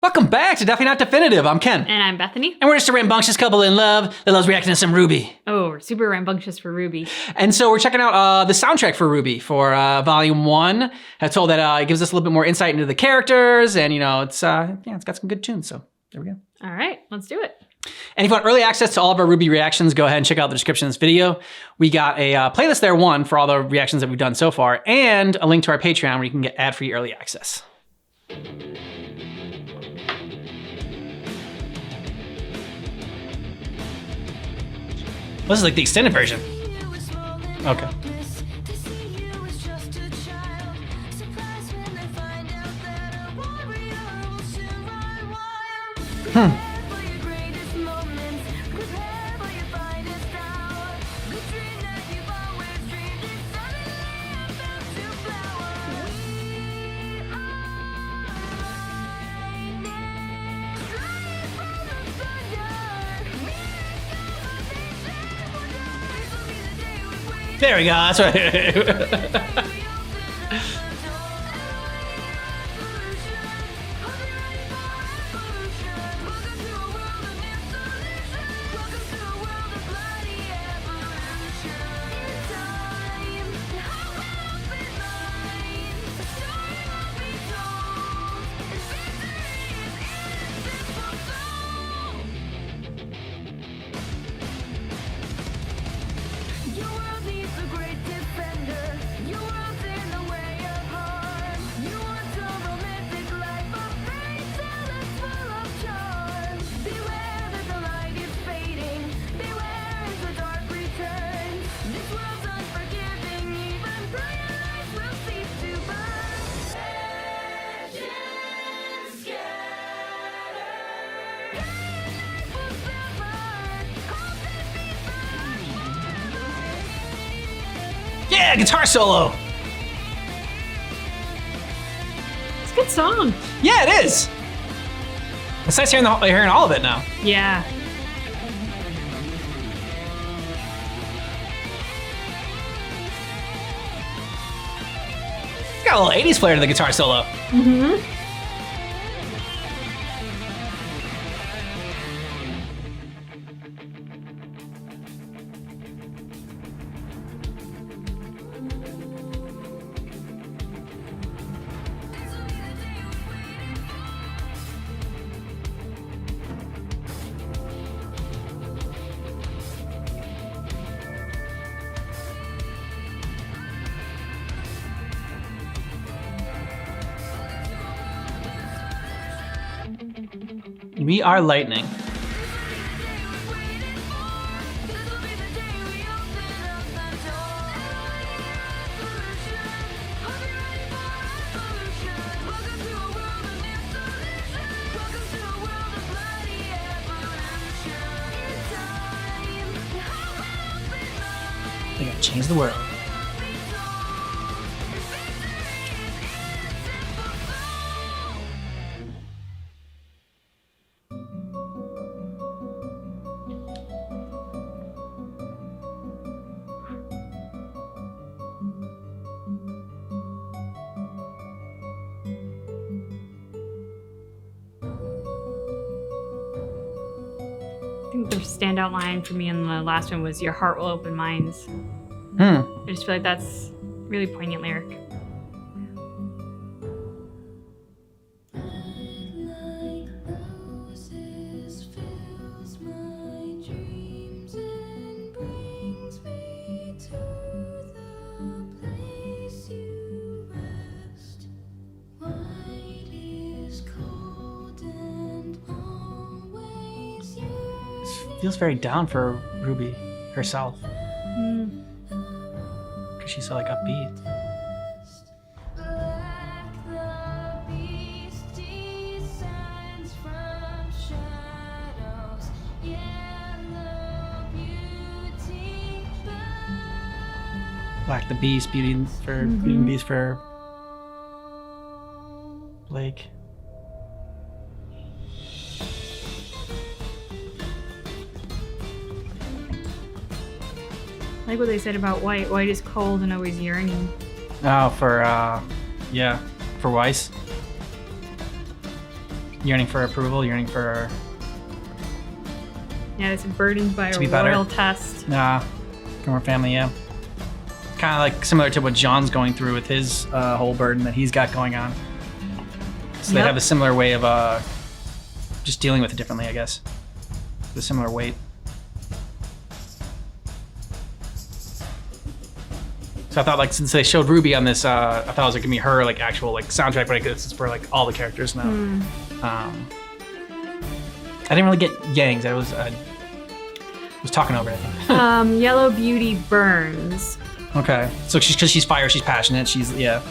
Welcome back to Definitely Not Definitive. I'm Ken. And I'm Bethany. And we're just a rambunctious couple in love that loves reacting to some RWBY. Oh, we're super rambunctious for RWBY. And so we're checking out the soundtrack for RWBY for Volume 1. I was told that it gives us a little bit more insight into the characters, and it's got some good tunes, so there we go. All right, let's do it. And if you want early access to all of our RWBY reactions, go ahead and check out the description of this video. We got a playlist there, one, for all the reactions that we've done so far, and a link to our Patreon where you can get ad-free early access. This is like the extended version. Okay. There we go, that's right. Yeah, guitar solo. It's a good song. Yeah, it is. It's nice hearing all of it now. Yeah. It's got a little 80s flair to the guitar solo. Mm-hmm. We Are Lightning. They gotta change the world. I think the standout line for me in the last one was "Your heart will open mine's." I just feel like that's a really poignant lyric. Feels very down for RWBY herself. Because she's so like upbeat. Black the Beast, Beauty and Beast for Blake. I like what they said about White. White is cold and always yearning. Oh, for Weiss. Yearning for approval, yearning for... Yeah, it's burdened by a be better. royal test. Nah, from her family, yeah. Kind of like similar to what John's going through with his whole burden that he's got going on. So they have a similar way of just dealing with it differently, I guess. The similar weight. So I thought, like, since they showed Ruby on this, I thought it was like gonna be her like actual like soundtrack, but I guess it's for like all the characters now. I didn't really get Yang's. I was talking over it. Yellow Beauty burns. Okay, so because she's fire, she's passionate. She's yeah.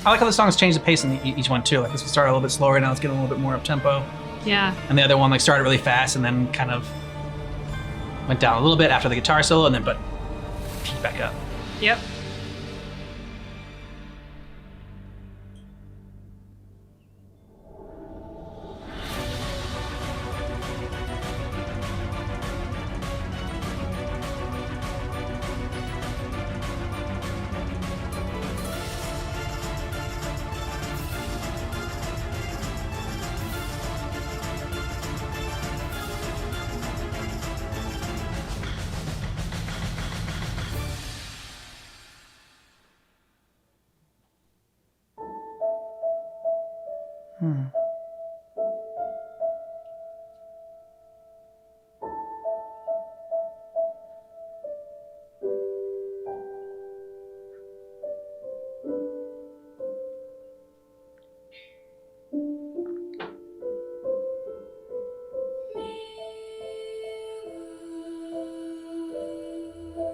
I like how the songs change the pace in each one too. Like this one started a little bit slower, now it's getting a little bit more up tempo. Yeah. And the other one like started really fast and then kind of went down a little bit after the guitar solo, and then but peaked back up. Yep.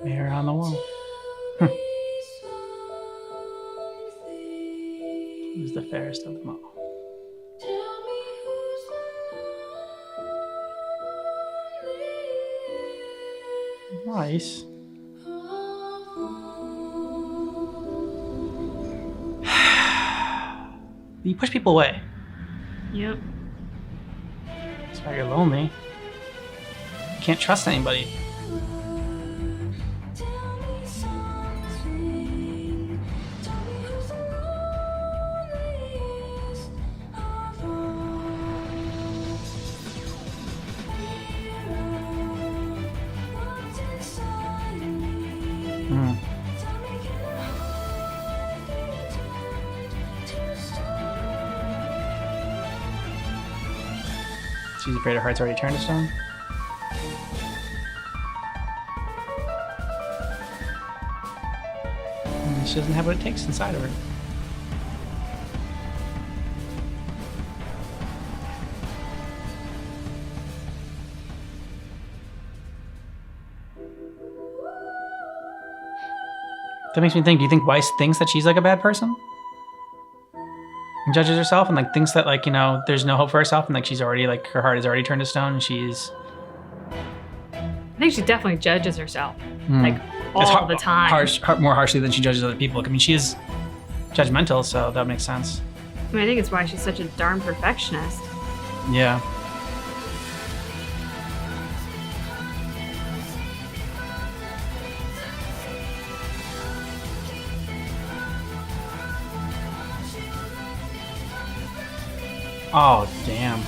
Mirror on the wall. Who's the fairest of them all? Nice. You push people away. Yep. That's why you're lonely. You can't trust anybody. She's afraid her heart's already turned to stone. And she doesn't have what it takes inside of her. That makes me think, do you think Weiss thinks that she's like a bad person? And judges herself and like thinks that like, you know, there's no hope for herself and like she's already like her heart is already turned to stone and she's... I think she definitely judges herself. Like all the time. More harshly than she judges other people. I mean, she is judgmental, so that makes sense. I mean, I think it's why she's such a darn perfectionist. Yeah. Oh, damn.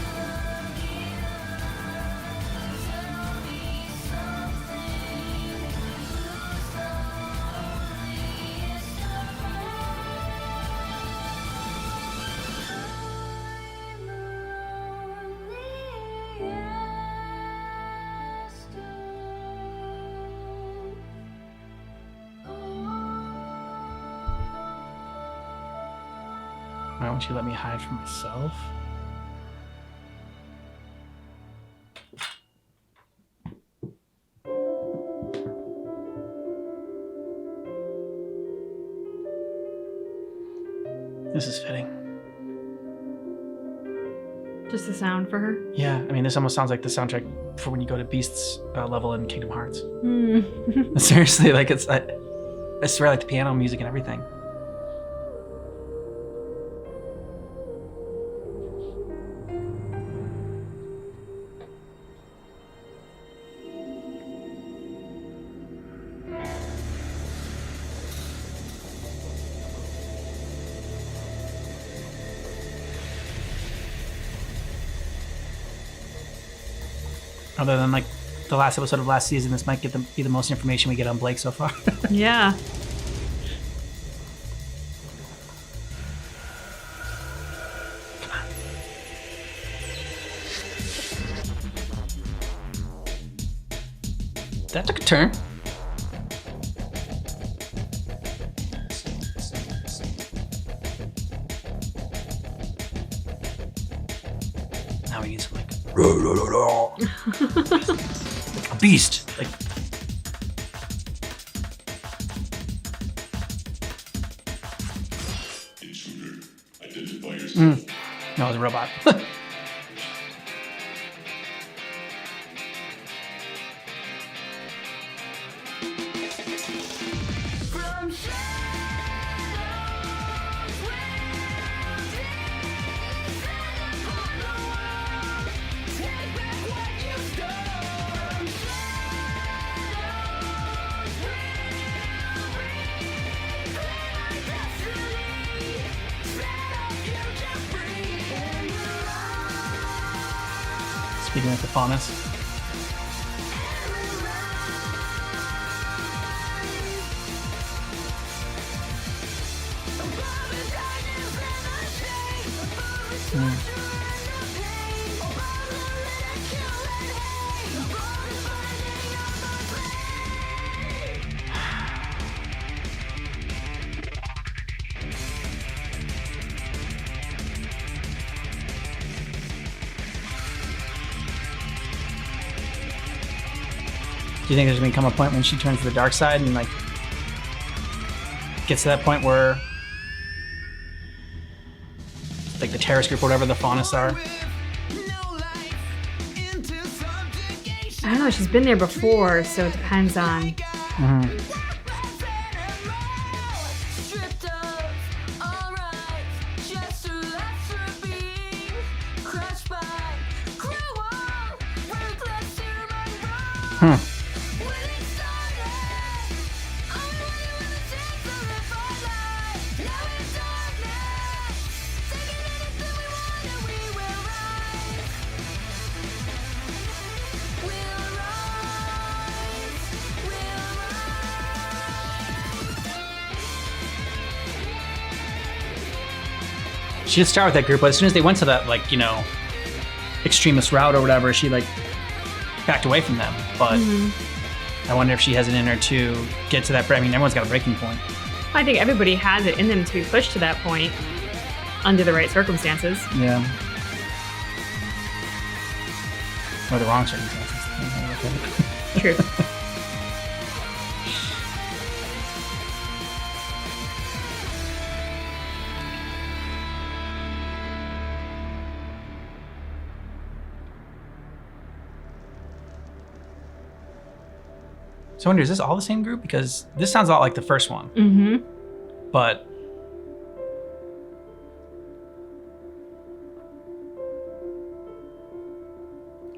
Why won't you let me hide from myself? This is fitting. Just the sound for her? Yeah, I mean, this almost sounds like the soundtrack for when you go to Beast's level in Kingdom Hearts. Seriously, like it's, I swear, like the piano music and everything. Other than like the last episode of last season, this might be the most information we get on Blake so far. Yeah. That took a turn. Now we need some like like a beast. Like Intruder, identify yourself. no, it was a robot. Speaking with the faunus. Do you think there's gonna come a point when she turns to the dark side and like gets to that point where like the terrorist group or whatever the faunus are? I don't know. She's been there before, so it depends on. She did start with that group, but as soon as they went to that, like, you know, extremist route or whatever, she, like, backed away from them. But I wonder if she has it in her to get to that. I mean, everyone's got a breaking point. I think everybody has it in them to be pushed to that point under the right circumstances. Yeah. Or the wrong circumstances. True. So I wonder, is this all the same group? Because this sounds a lot like the first one. Mm-hmm. But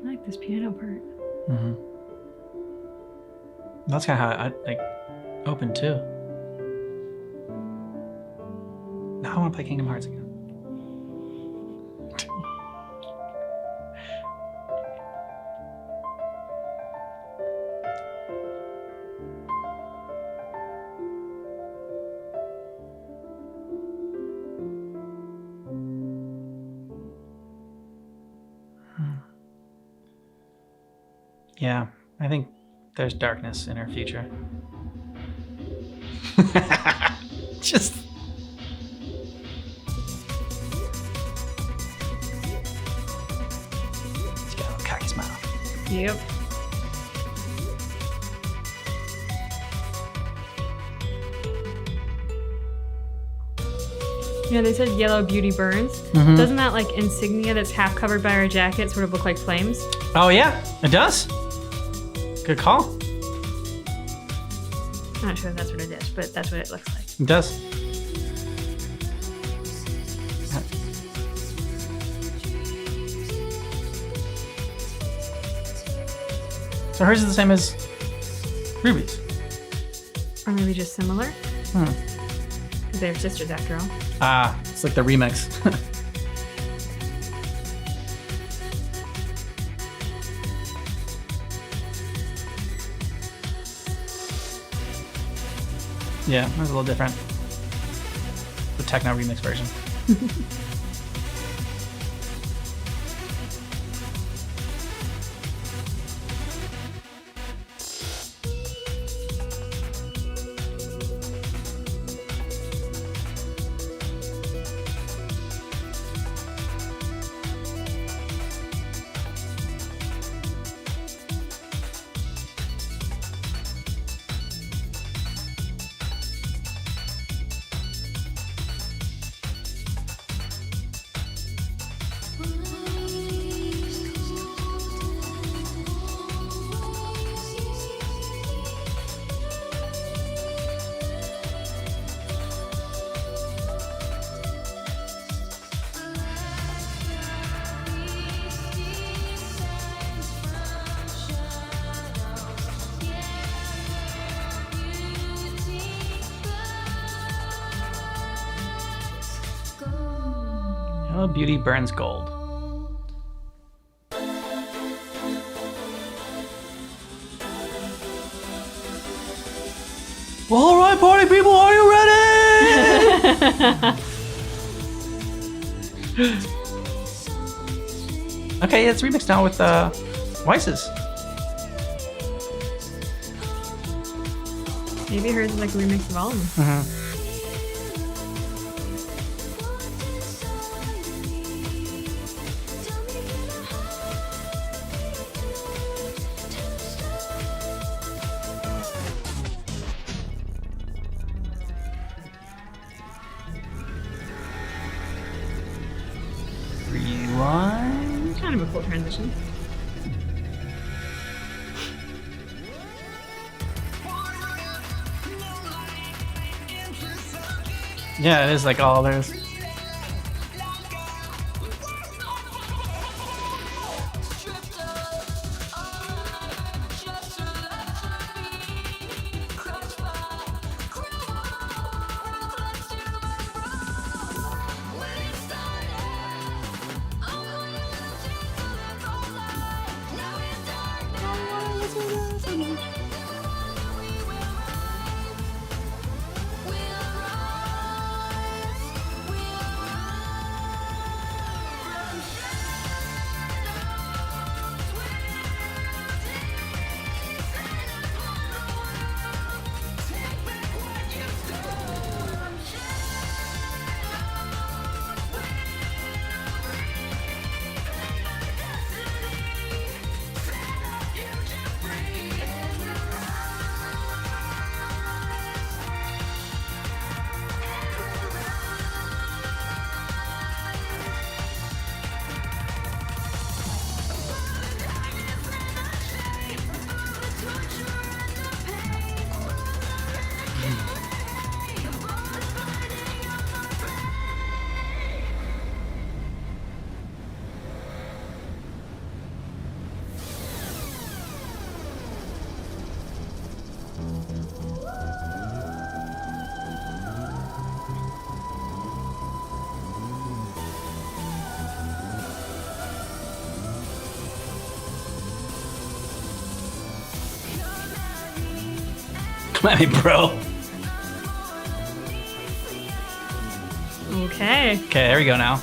I like this piano part. that's kind of how I like opened too. Now I want to play Kingdom Hearts again. Yeah, I think there's darkness in our future. Just. He's got a cocky smile. Yep. You know, they said yellow beauty burns. Doesn't that like insignia that's half covered by her jacket sort of look like flames? Oh yeah, it does. Good call. I'm not sure if that's what it is, but that's what it looks like. It does. So hers is the same as Ruby's. Or maybe just similar. Because they're sisters after all. Ah, it's like the remix. Yeah, it was a little different. The techno remix version. Oh, beauty burns gold. Well, all right, party people, are you ready? Okay, it's remixed now with Weiss's. Maybe hers is like a remix of all of them. Rewind. Kind of a cool transition. Yeah, it is like all theirs. Come at me, bro. Okay. Okay, there we go now.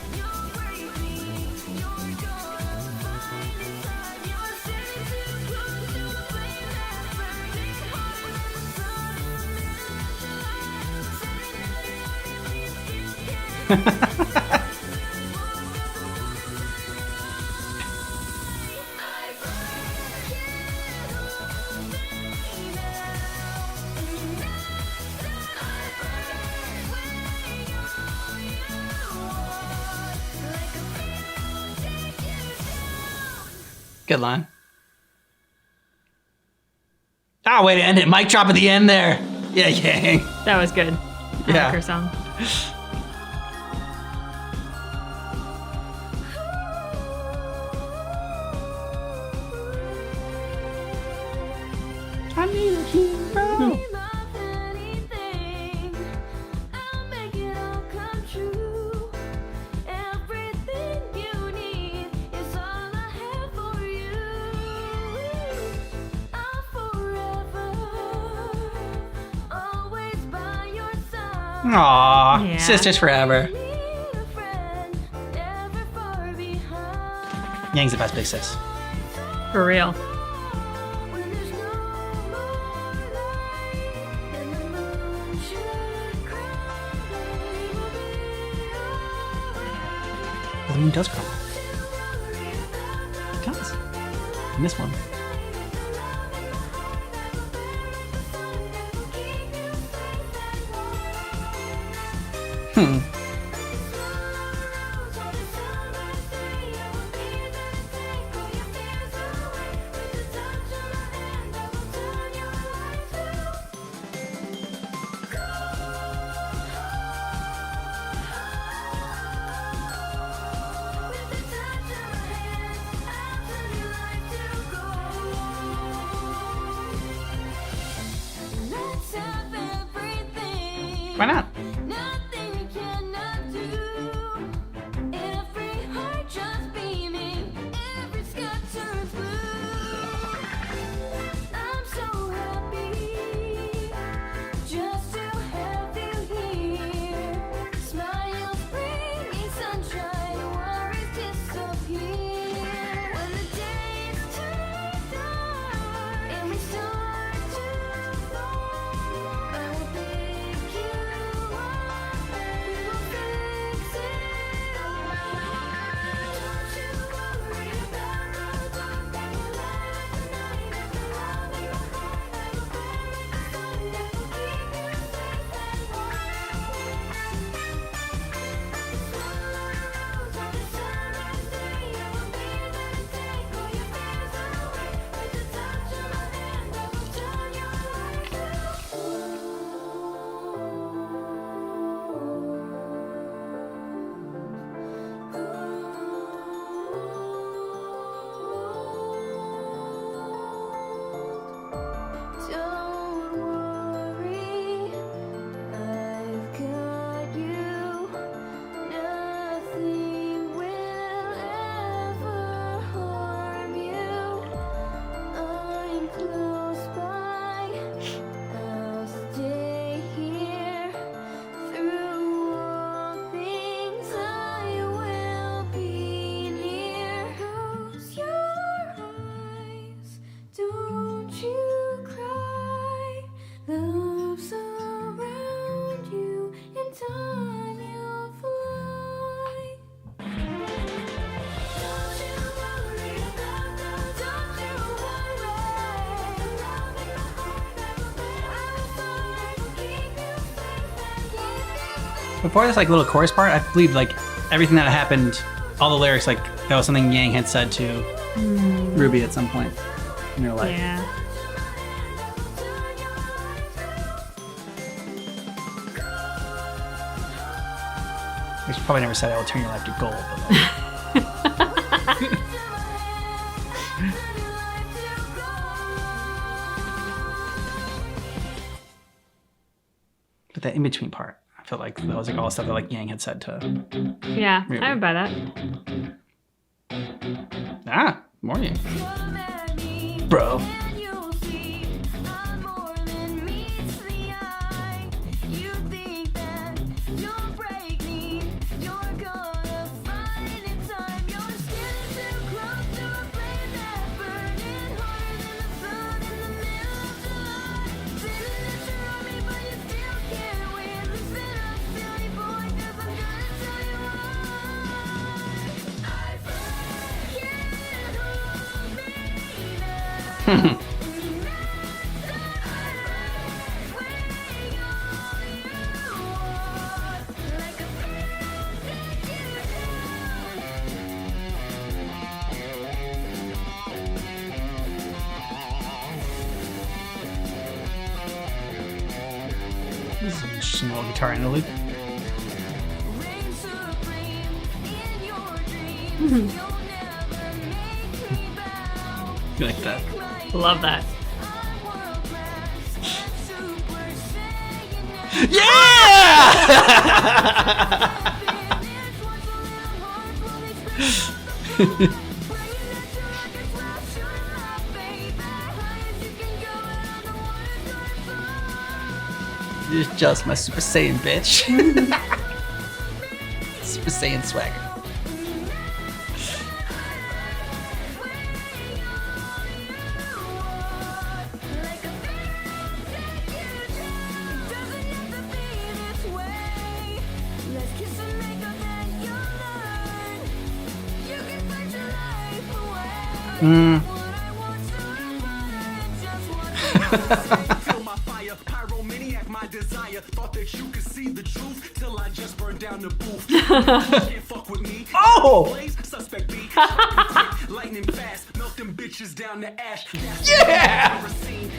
Good line. Ah, way to end it. Mic drop at the end there. Yeah, yang. That was good. I Yeah. like her song. I need a hero. Aww, Yeah. sisters forever. Yang's the best big sis. For real. The moon does crumble. It does. In this one. Why not? Before this like little chorus part, I believe like everything that happened, all the lyrics, like that was something Yang had said to Ruby at some point in her life. Yeah. She probably never said I will turn your life to gold. But like, but that in between part, I felt like that was like all the stuff that like Yang had said to. Yeah, Really? I would buy that. Morning, bro. This is an interesting little guitar interlude. You like that? Love that. Yeah! Just just my Super Saiyan bitch. Super Saiyan swagger. Feel my fire, pyromaniac, my desire. Thought that you could see the truth till I just burned down the booth. Can't fuck with me. Oh! Blaze, suspect B. Lightning fast, melt them bitches down to ash. Yeah!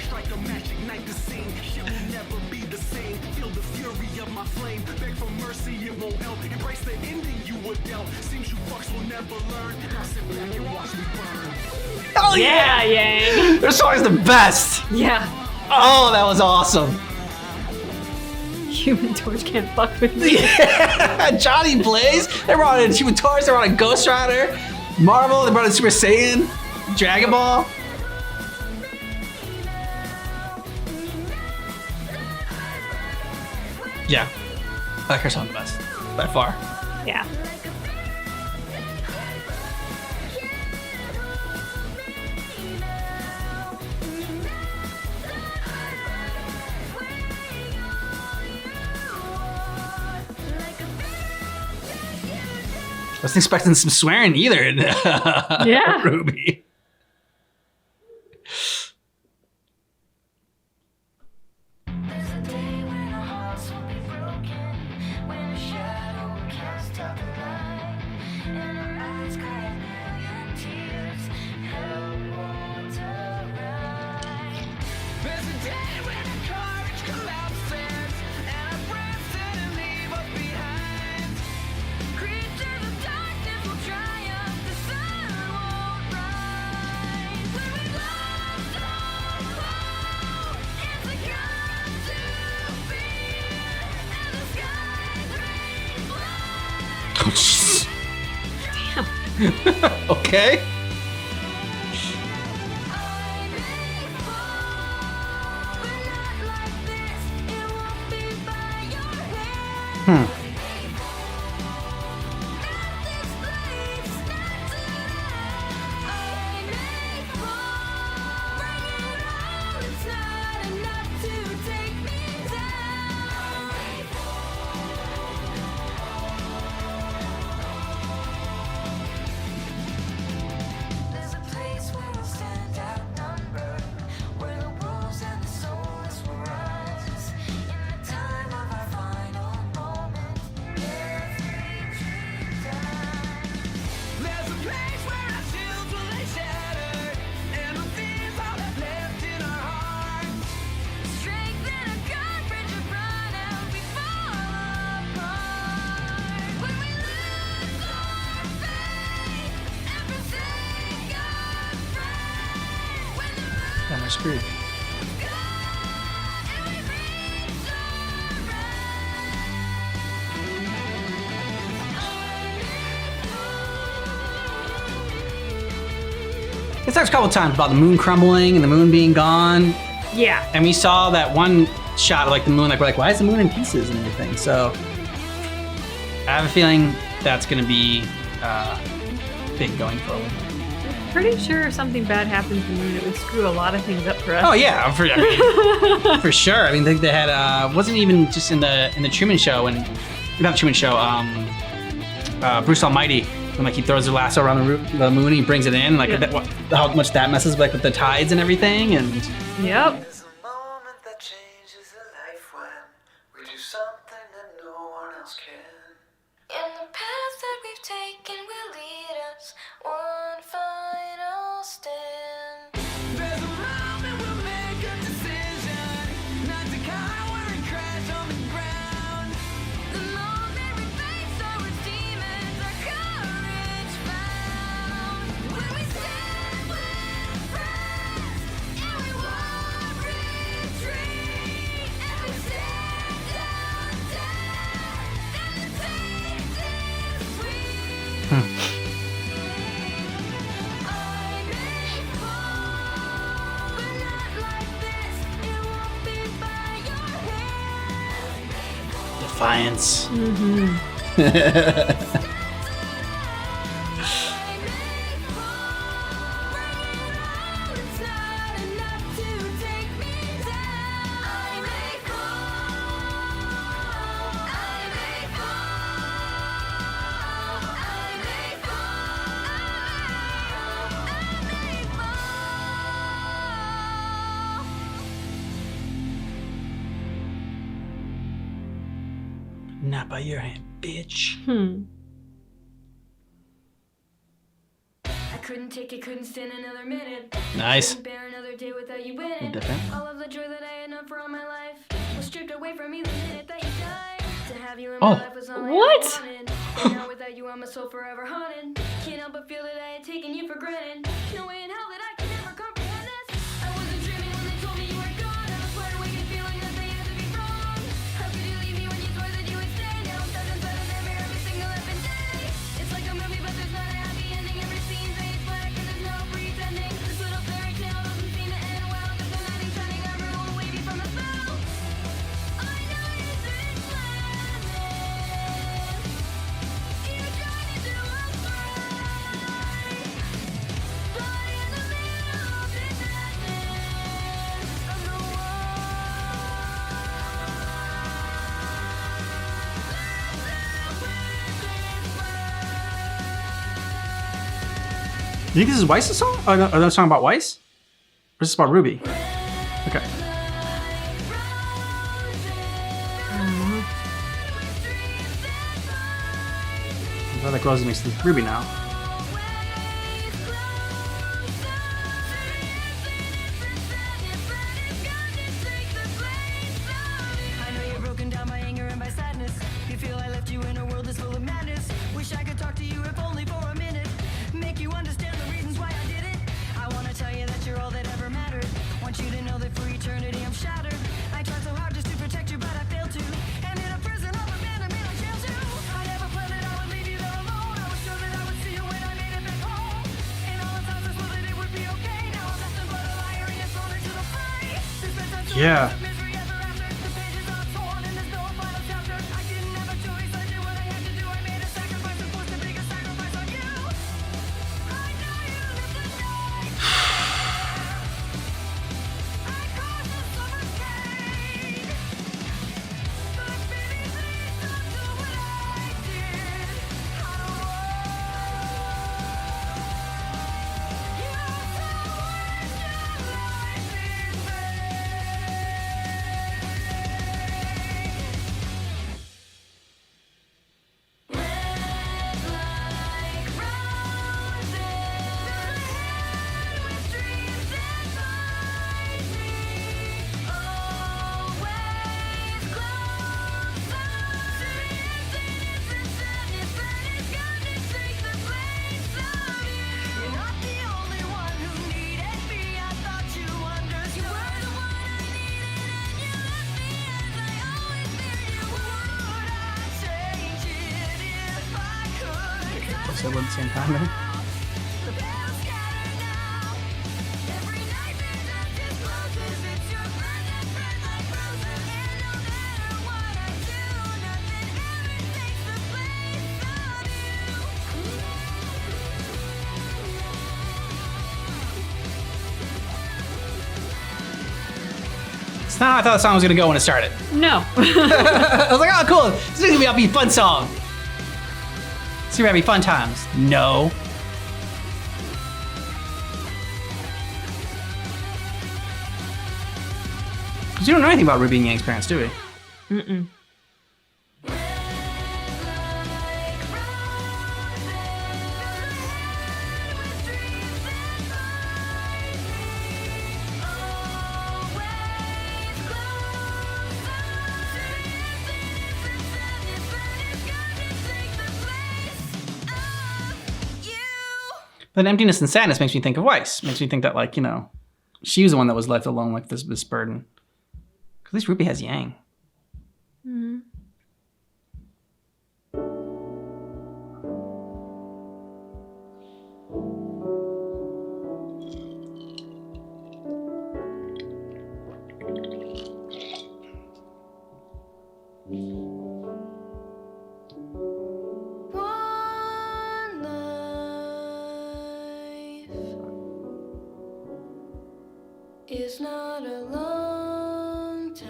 Strike a match, ignite the scene. Shit will never be the same. Feel the fury of my flame. Beg for mercy, it won't help. Embrace the ending you were dealt. Seems you fucks will never learn. Now sit back and watch me burn. Hell Yeah, Yang. Their song is the best. Yeah. Oh, that was awesome. Human Torch can't fuck with me. Yeah, Johnny Blaze. They brought in Human Torch. They brought in Ghost Rider, Marvel. They brought in Super Saiyan, Dragon Ball. Yeah, I like her song the best by far. Yeah. I wasn't expecting some swearing either in Yeah. RWBY. There's a day when our hearts will be broken, when a shadow casts out the light, and our eyes cry a million tears, hell won't arrive. There's a day when our courage collapses and our breath suddenly leave us behind. Creatures of darkness will triumph, the sun won't rise. When we lost our hope, it's a come to fear, and the skies rain blood. Oh, jeez. Okay. I may fall, but not like this. It won't be by your hand. Not this place, not today. I may fall, bring it all. It's not enough to take me down. There's a place where we'll stand outnumbered, where the wolves and the soulless will rise. In the time of our final moment, every dream dies. There's a place where our shields will lay shattered, and the fears all that's left in our hearts. Strength and a courage of run out, we fall apart. When we lose our faith and forsake our friend, when the moon Then we're screwed. and we reach our It talks a couple times about the moon crumbling and the moon being gone, Yeah. and we saw that one shot of like the moon. Like we're like, why is the moon in pieces and everything? So I have a feeling that's gonna be big going forward. Pretty sure something bad happened to the moon. It would screw a lot of things up for us. Oh yeah, for sure. I mean, they had wasn't even just in the Truman Show and not the Truman Show. Bruce Almighty, when like he throws the lasso around the moon, and he brings it in. Like Yeah. how much that messes like with the tides and everything. And Yep. There's a moment that changes a life when we do something that no one else can. And the path that we've taken will lead us one final stand. There's a moment we'll make a decision, not to cower and crash on the ground. The moment we face our worst demons, our courage found. When we stand with friends and we won't science. Not by your hand, bitch. I couldn't take it, couldn't stand another minute. Nice. Couldn't bear another day without you winning. Different. All of the joy that I had known for all my life was stripped away from me the minute that you died. To have you in my life was all I What? ever wanted. And now without you, I'm a soul forever haunted. Can't help but feel that I had taken you for granted. No way in hell that I could ever comprehend this. I wasn't dreaming when they told me you were gone. I was wide awake and feeling that they had to be wrong. How could you leave me when you swore that you would stay? Now I'm stuck inside a nightmare every single effing day. It's like a movie, but there's not a happy ending. Every scene fades black and there's no pretending. This little fairy tale doesn't seem to end well. There's a knight in shining armor who will wave you from a spell. I know you didn't plan this. You tried to do us right. But in the middle of this madness of the Do you think this is Weiss's song? Oh, no, another song about Weiss? Or is this about Ruby? Okay. I'm glad that Rose makes this Ruby now. I know you're broken down by anger and by sadness. You feel I left you in a world that's full of madness. Wish I could talk to you if only for a minute. Make you understand the reasons why I did it. I wanna tell you that you're all that ever mattered. Want you to know that for eternity I'm shattered. I tried so hard just to protect you, but I failed to. And in a prison of abandonment I jailed you. I never planned that I would leave you there alone. I was sure that I would see you when I made it back home. And all the times I swore that it would be okay. Now I'm nothing but a liar and you're thrown into the fray. This been such a Yeah. life of misery ever after. The pages are torn and there's no final chapter. I didn't have a choice, I did what I had to do. I made a sacrifice and forced a bigger sacrifice on you. I know you lived the night. I caused the suffocation. But baby, please don't do what I did. I don't want you to waste your life in So at the same time, then. It's not how I thought the song was gonna go when it started. No. I was like, oh, cool. This is gonna be a upbeat, fun song. It's gonna be fun times. No. Because we don't know anything about Ruby and Yang's parents, do we? Mm-mm. But emptiness and sadness makes me think of Weiss. Makes me think that, like, you know, she was the one that was left alone with this burden. At least Ruby has Yang. is not a long time.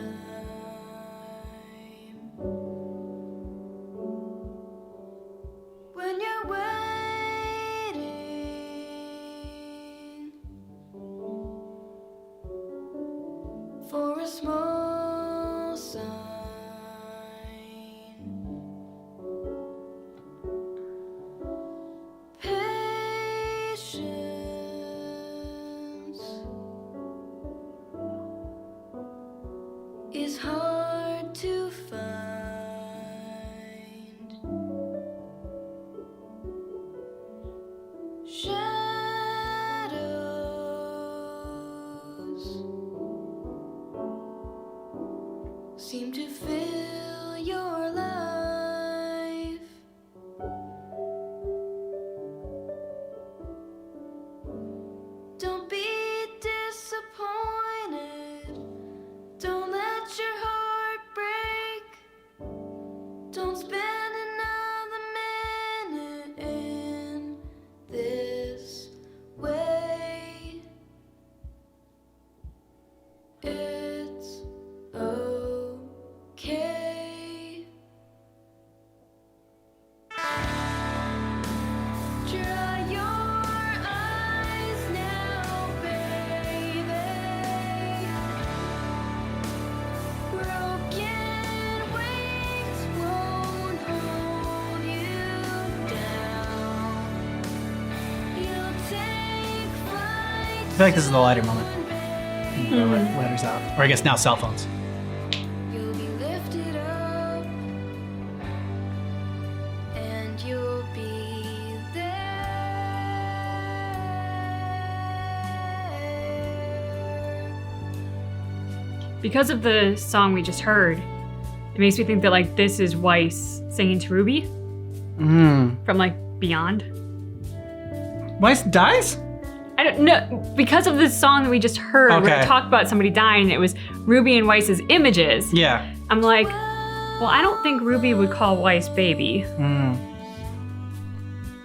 When you're waiting for a small sign, patience is hard to find. Shadows seem to fill your life. Don't be disappointed. Don't let your heart break. Don't spend another minute in this way. It's okay. Dry your eyes now, baby. Broken wings won't hold you down. You'll take flight. I feel like this is the lighter moment. The letters out. Or I guess now cell phones. You'll be lifted up, and you'll be there. Because of the song we just heard, it makes me think that like this is Weiss singing to Ruby from like Beyond. Weiss dies? I don't know, because of this song that we just heard where Okay. it talked about somebody dying and it was Ruby and Weiss's images. Yeah. I'm like, well, I don't think Ruby would call Weiss baby,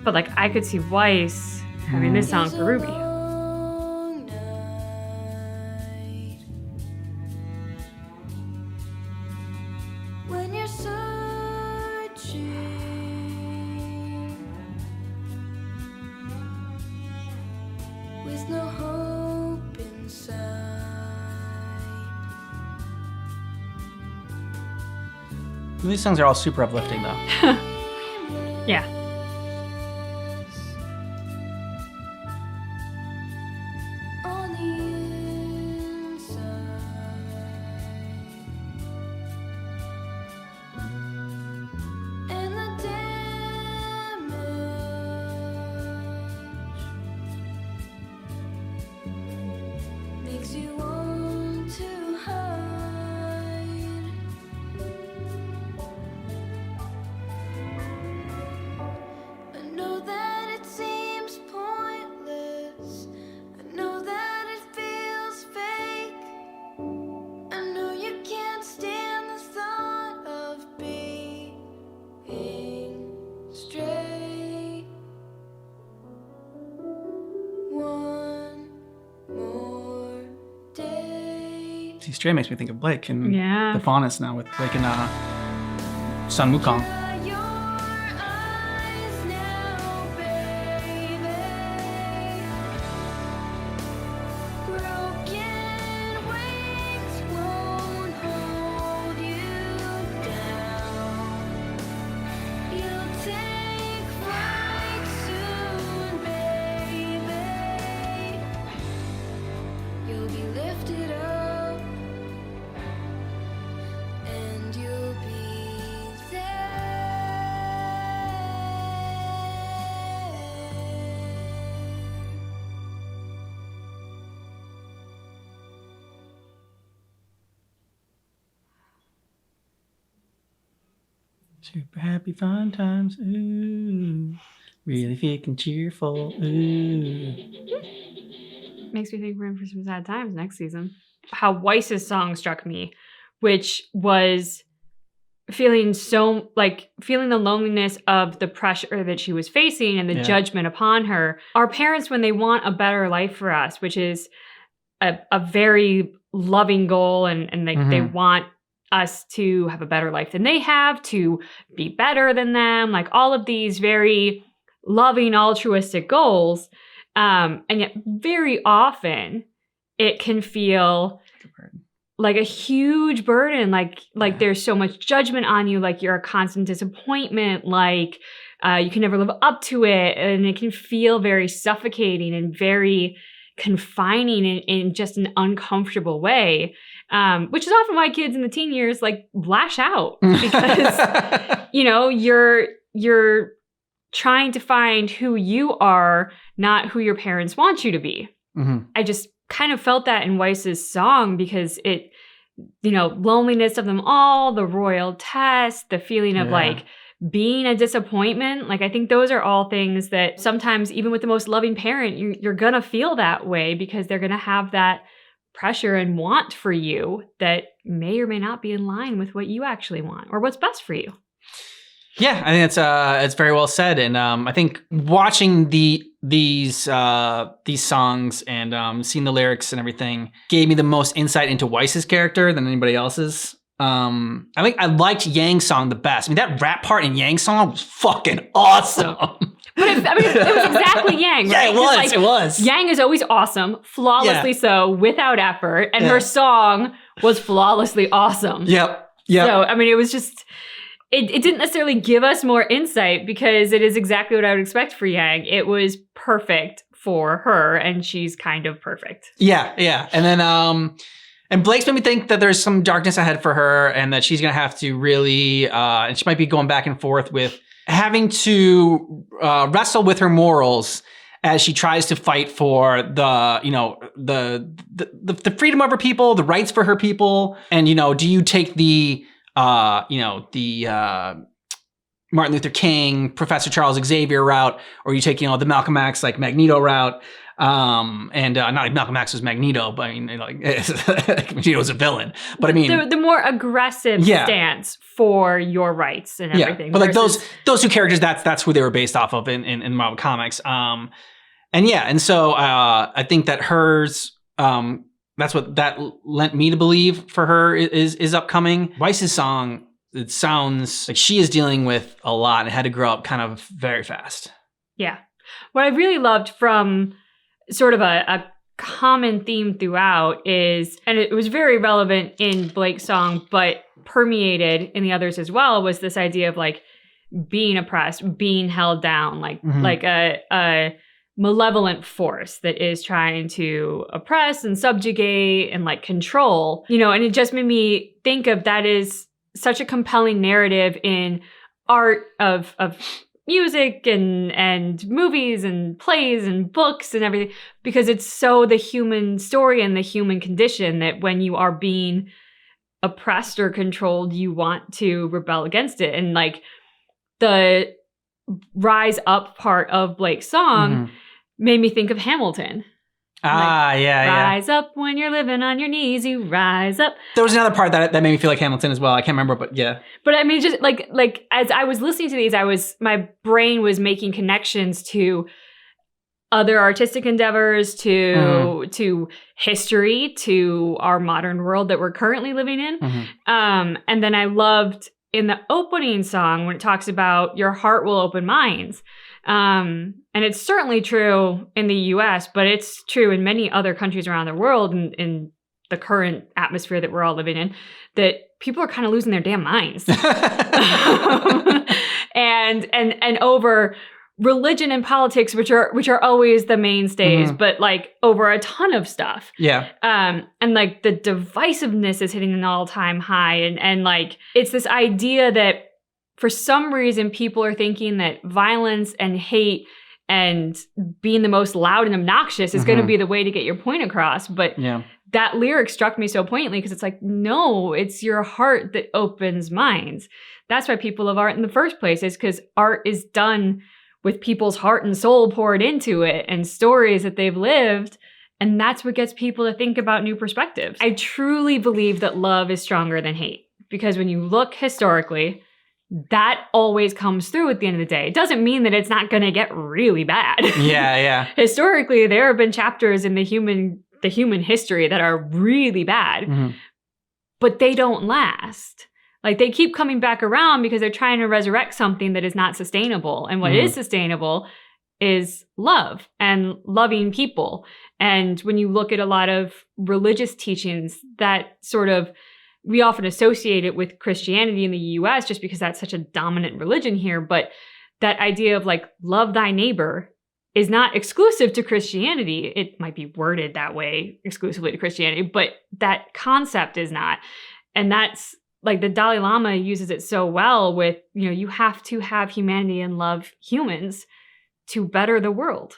but like I could see Weiss having this song for Ruby. Long night. When you're searching with no hope inside. These songs are all super uplifting though. Yeah. On the inside. And the damage makes you want to hide. I know that it seems pointless. I know that it feels fake. I know you can't stand the thought of being straight. One more day. See, Stray makes me think of Blake and Yeah. the fondness now with Blake and Sun Wukong. Dry your eyes now, baby. Broken wings won't hold you down. You'll take flight soon, baby. You'll be lifted up, and you'll be there. Super happy fun times, ooh. Really freaking cheerful, ooh. Makes me think we're in for some sad times next season. How Weiss's song struck me, which was feeling so like feeling the loneliness of the pressure that she was facing and the Yeah. judgment upon her. Our parents, when they want a better life for us, which is a very loving goal, and they want us to have a better life than they have, to be better than them, like all of these very loving, altruistic goals. And yet very often it can feel like a huge burden, like there's so much judgment on you, like you're a constant disappointment, like you can never live up to it, and it can feel very suffocating and very confining in just an uncomfortable way, which is often why kids in the teen years like lash out, because you're trying to find who you are, not who your parents want you to be. I just kind of felt that in Weiss's song, because it, loneliness of them all, the royal test, the feeling of like being a disappointment. Like, I think those are all things that sometimes even with the most loving parent, you're going to feel that way, because they're going to have that pressure and want for you that may or may not be in line with what you actually want or what's best for you. Yeah, I think it's very well said, and I think watching these songs and seeing the lyrics and everything gave me the most insight into Weiss's character than anybody else's. I liked Yang's song the best. I mean, that rap part in Yang's song was fucking awesome. But it was exactly Yang, right? Yeah, it was. Yang is always awesome, flawlessly so, without effort, and her song was flawlessly awesome. Yep. So, I mean, it was just... It didn't necessarily give us more insight, because it is exactly what I would expect for Yang. It was perfect for her, and she's kind of perfect. Yeah. And then, and Blake's made me think that there's some darkness ahead for her, and that she's going to have to really, and she might be going back and forth with having to wrestle with her morals as she tries to fight for the freedom of her people, the rights for her people. And, do you take the Martin Luther King, Professor Charles Xavier route, or you take, the Malcolm X, like Magneto route. And not like Malcolm X was Magneto, but I mean, Magneto was a villain. But I mean, the more aggressive stance for your rights and everything. But like those two characters, that's who they were based off of in Marvel Comics. And so I think that hers, that's what that lent me to believe for her is upcoming. Weiss's song, it sounds like she is dealing with a lot and had to grow up kind of very fast. Yeah. What I really loved from sort of a common theme throughout is, and it was very relevant in Blake's song, but permeated in the others as well, was this idea of like being oppressed, being held down, like a malevolent force that is trying to oppress and subjugate and like control, and it just made me think of that is such a compelling narrative in art of music and movies and plays and books and everything, because it's so the human story and the human condition that when you are being oppressed or controlled, you want to rebel against it. And like the rise up part of Blake's song made me think of Hamilton. Rise up when you're living on your knees, you rise up. There was another part that made me feel like Hamilton as well. I can't remember, but yeah. But I mean, just like as I was listening to these, my brain was making connections to other artistic endeavors, to history, to our modern world that we're currently living in. And then I loved in the opening song when it talks about your heart will open minds. And it's certainly true in the US, but it's true in many other countries around the world in the current atmosphere that we're all living in, that people are kind of losing their damn minds. and over religion and politics, which are always the mainstays, but like over a ton of stuff. Yeah. And like the divisiveness is hitting an all-time high. And like it's this idea that for some reason, people are thinking that violence and hate and being the most loud and obnoxious is going to be the way to get your point across. But that lyric struck me so poignantly, because it's like, no, it's your heart that opens minds. That's why people love art in the first place, is because art is done with people's heart and soul poured into it and stories that they've lived. And that's what gets people to think about new perspectives. I truly believe that love is stronger than hate, because when you look historically, that always comes through at the end of the day. It doesn't mean that it's not going to get really bad. Yeah. Historically, there have been chapters in the human the human history that are really bad, but they don't last. Like they keep coming back around because they're trying to resurrect something that is not sustainable. And what is sustainable is love and loving people. And when you look at a lot of religious teachings that sort of, we often associate it with Christianity in the US just because that's such a dominant religion here. But that idea of like, love thy neighbor is not exclusive to Christianity. It might be worded that way exclusively to Christianity, but that concept is not. And that's like the Dalai Lama uses it so well with, you know, you have to have humanity and love humans to better the world.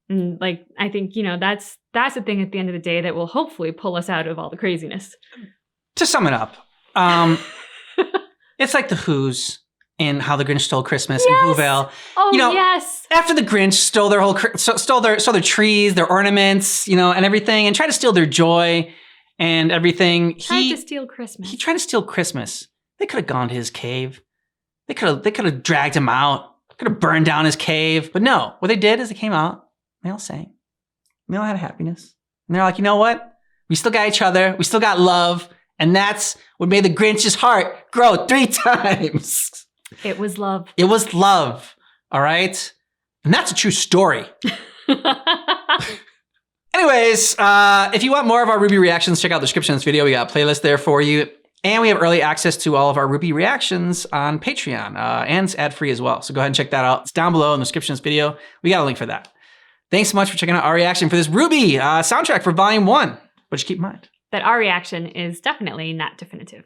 And like, I think, you know, that's the thing at the end of the day that will hopefully pull us out of all the craziness. To sum it up, it's like the Who's in How the Grinch Stole Christmas and Whoville. Oh, you know, yes. After the Grinch stole their whole, stole their trees, their ornaments, you know, and everything, and tried to steal their joy and everything. Tried to steal Christmas. He tried to steal Christmas. They could have gone to his cave. They could have dragged him out. Could have burned down his cave. But no, what they did is they came out. They all sang. They all had happiness. And they're like, you know what? We still got each other. We still got love. And that's what made the Grinch's heart grow 3 times. It was love. It was love. All right? And that's a true story. Anyways, if you want more of our RWBY reactions, check out the description of this video. We got a playlist there for you. And we have early access to all of our RWBY reactions on Patreon. And it's ad-free as well. So go ahead and check that out. It's down below in the description of this video. We got a link for that. Thanks so much for checking out our reaction for this RWBY soundtrack for Volume 1. But just keep in mind that our reaction is definitely not definitive.